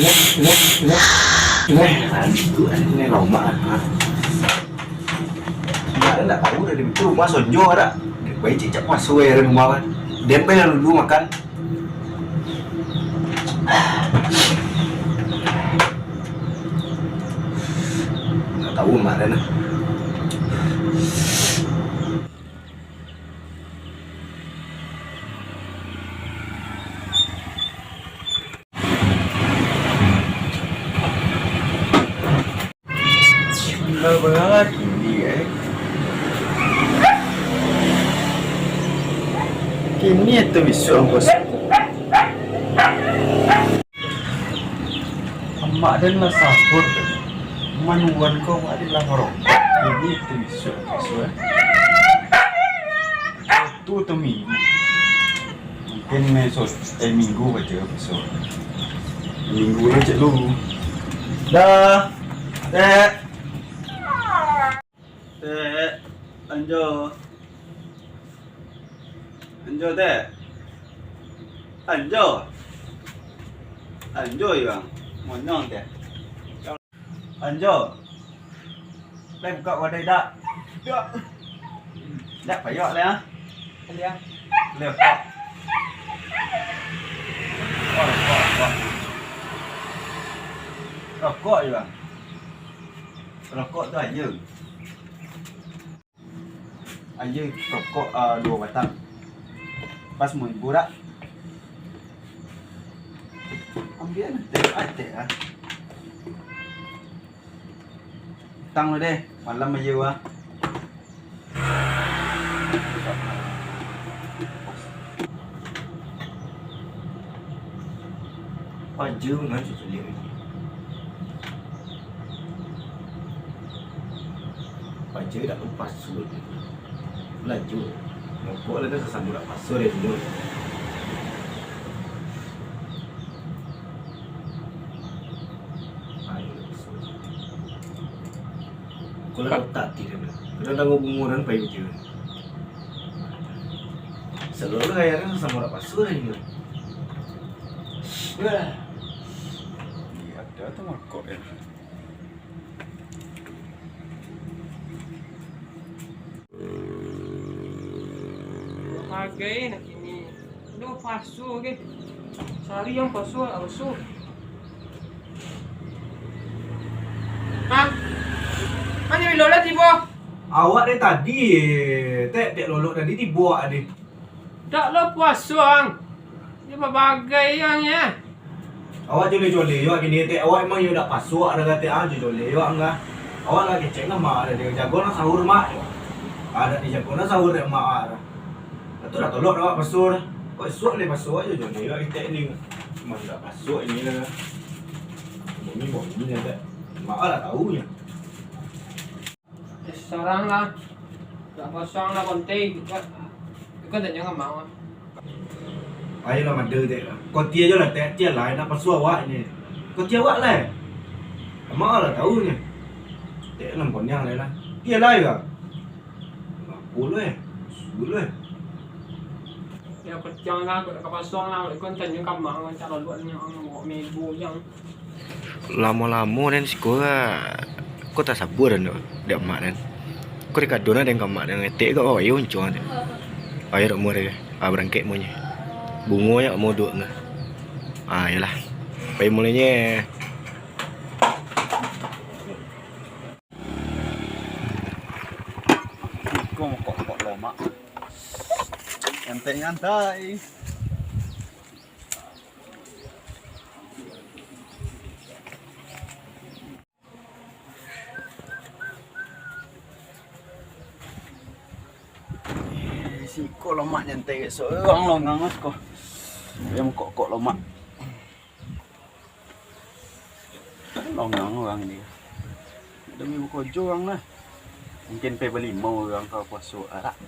Itu ini lama. Dia tak tahu dari itu rumah Sonjo ada. Baik cicak masuk dari rumah kan. Dia pengen dulu makan. Nggak tahu mana nah. Banget dia. Kini itu bisa bos. Emak dan masabut manuan kau adalah orang. Ini itu bisa bos. Itu minggu. Mungkin besok minggu aja besok. Minggu aja dulu. Dah. Anjo deh, Anjo yang mau nyong deh, Anjo, đây buka wadah dak, dak phải gọi lên á, lihat kok, rokok juga, rokok tu aja. Aja rokok 2 batang pas mau ibu rak ambil nanti lah tang lo deh malam aja wah aja nggak cuci lihat aja dah lupa sulit laju ngokok lah kesambut apa sore dulu kalau tak tidak ada ngomong-ngomongan payah je selalu akhirnya kesambut apa sore dulu ada tuh ngokok ya Pakai nak ini, do pasu ke, sari yang pasu, pasu. Hah? Mana Lola tiba? Awak dari tadi, tek lolok tadi dibawa adik. Tak lo pasu ang, dia berbagai yang ya. Awak jole-jole, awak gini tek awak emang you dak pasu, ada kata jole, awak enggak. Awak lagi cek nama ada dia jago nak sahur mak. Ada di jago nak sahur mak ada. Itu dah tolok awak pasur. Kau suak le pasur aja jole. Awak kita ni cuma dah pasur ini lah. Bumi ni ada. Mak lah tahu nya. Sarang lah, tak pasang lah konti. Kau tak jangan mau. Ayolah mada tek. Kau tia je lah tek tia lain nak pasur awak ni. Kau tia awak lah. Mak lah tahu nya. Tek nam kon yang lain lah. Tia lain ke? Boleh. Boleh. Ya pecang lah, kau pasang lah. Kau tak jangan mau, cara luarnya orang mau minggu yang. Lama-lama dan sekolah kau tak sabar dan dia mak dan kau dekat dona dan kamak dan ngetik kau ayo uncung ada ayo dak mure berangkat monya bungo nya mau duk nah yalah pai mulainya Kau kok lama. Nyantai. Si kok lemak nyantai seorang longang mas kok. Yang kok lemak. Longang orang ni. Demi buka orang lah. Mungkin pe beli mau orang kau puasa arak.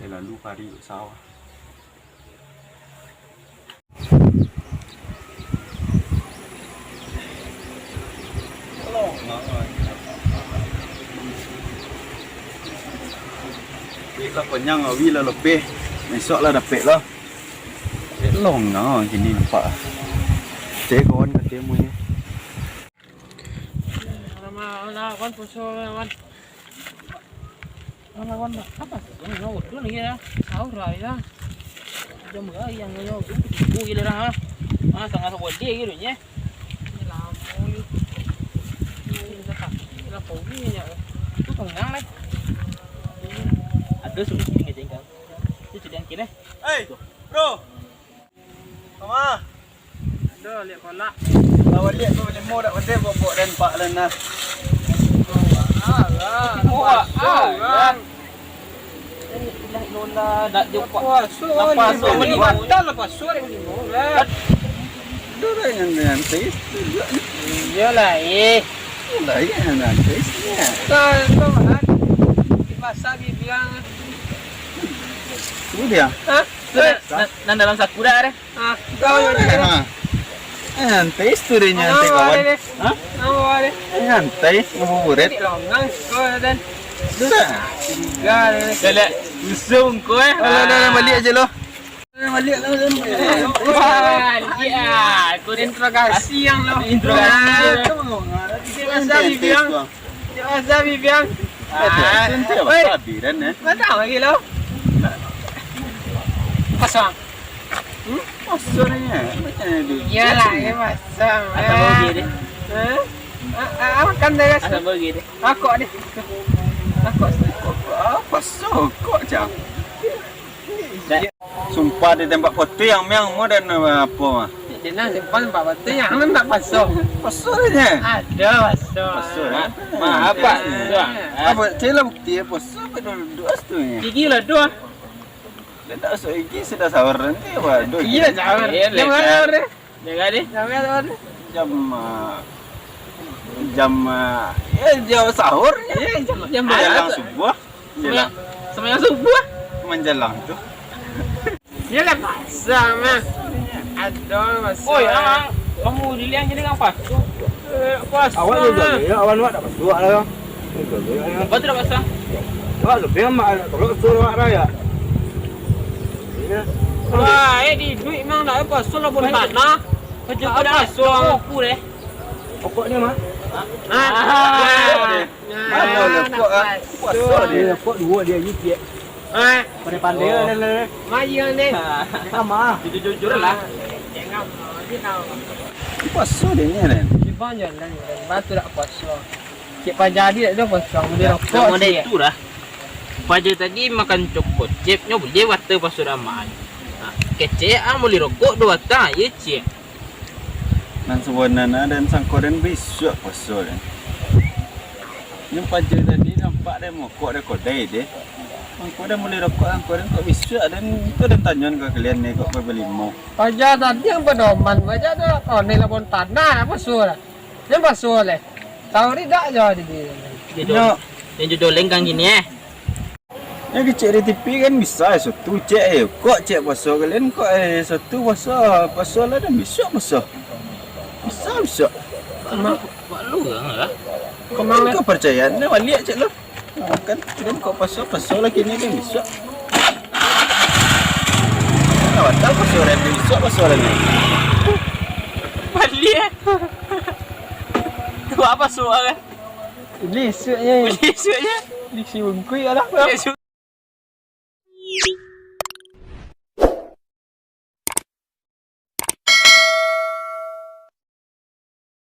Dia lalu pari sawah. Lah kenyang awi lah lebih. Besok lah dapat lah. Long lah gini nampak. kecil kawan kecil mu ni. Alamak, kawan pusing kawan. Kawan apa? Yang nyawut tu lagi ya. Sahur lah ya. Jam berapa yang nyawut tu? Tipu gila dah. Sangat buat dia gitu nya. Ni lama ni. Ni tak. Ni lah kau ni nya. Tu tengang leh. Ada sulit ni ngejengkal. Tu sedang kira. Hey, bro. Mama. Ada lihat kolak. Bawa lihat tu macam mau dak pasal bobok dan pak lena. Kan. Dah lola dak jumpa. Lepas tu beli makan lepas sore beli mula. Dulu yang taste. Iyalah Lah yang taste ni. Kau mana? Pasal bilang. Ini dia. Nan dalam saku dah deh. Kau yang Ha. Yang taste tu dia yang kawan. Ha? Nama deh. Yang taste ngabuburit. Longang kau dan. Dah. Gal. Dah usung kau Dah balik aja lo. Balik lah. Ya, kau interogasi yang lo. Interogasi. Pasal bilang. Pasal bilang. Suntik apa biran eh? Mana lagi lo? Pasang. Pasarnya. Iyalah, ya pasang. Asal bagi deh. Makan deh guys. Asal bagi deh. Aku deh. Aku. Apa sokok jam? Sumpah di tempat foto yang modern apa mah? Dia nak simpan Pak Batu yang tak pasang. Pasarnya. Ada pasang. Pasar. Mah apa? Apa celah bukti pasar dua tu nya. Gigi lah dua. Tak so iki sudah sahur nanti apa? Dua. Iya jangan. Jangan deh. Jaga deh. Jangan. jam sahur Jam menjelang subuh. Semuanya subuh. Menjelang tu. Iyalah pasang mah. Ada pasang. Oh ya, kamu dilihat jadi apa? Pasang. Awak juga ya, awak nak dapat dua lah. Apa tu dah pasang? Awak lebih mak kalau suruh raya. Wah, di duit memang tak apa. Pasang lah pun tanah. Kerja kau dah pasang aku deh. Pokoknya mah. Mana lekuk ah. Pasal dia lekuk dua dia gigit. Pandai-pandai lah. Maju ni. Sama. Jujur lah. Jangan. Kita. Pasal dia ni kan. Kita jalan. Batu tak pasang. Cik Pajadi tak ada pasang. Dia rokok. Kamu ada itu lah. Pajak tadi makan cokot. Cepnya boleh water pasal ramai. Kecil boleh rokok dua water. Ya cik. Dan sebenarnya dan sangkoran besok pasal kan. Yang pajak tadi nampak dia mokok dia kodai dia. Angko dah mulai rokok angko dan kok besok dan itu dan tanya ke kalian ni kok beli mau. Pajak tadi yang pedoman. Pajak tu. Oh ni lapon tanah. Apa suara? Dia pasal leh. Tahu ni tak jadi dia. Yang judul lengkang gini Yang kecil di TV kan bisa satu cek kok cek pasal kalian kok satu pasal lah dan besok pasal. Bisa. Mak lu lah. Kemang kau percaya ni balik cek lo. Kan kok pasal lagi ni kan besok. Awak tahu pasal dan besok pasal lagi. Balik. Tu apa suara? Lisuknya. Lisuknya. Lisi bengkui lah. Lisuk.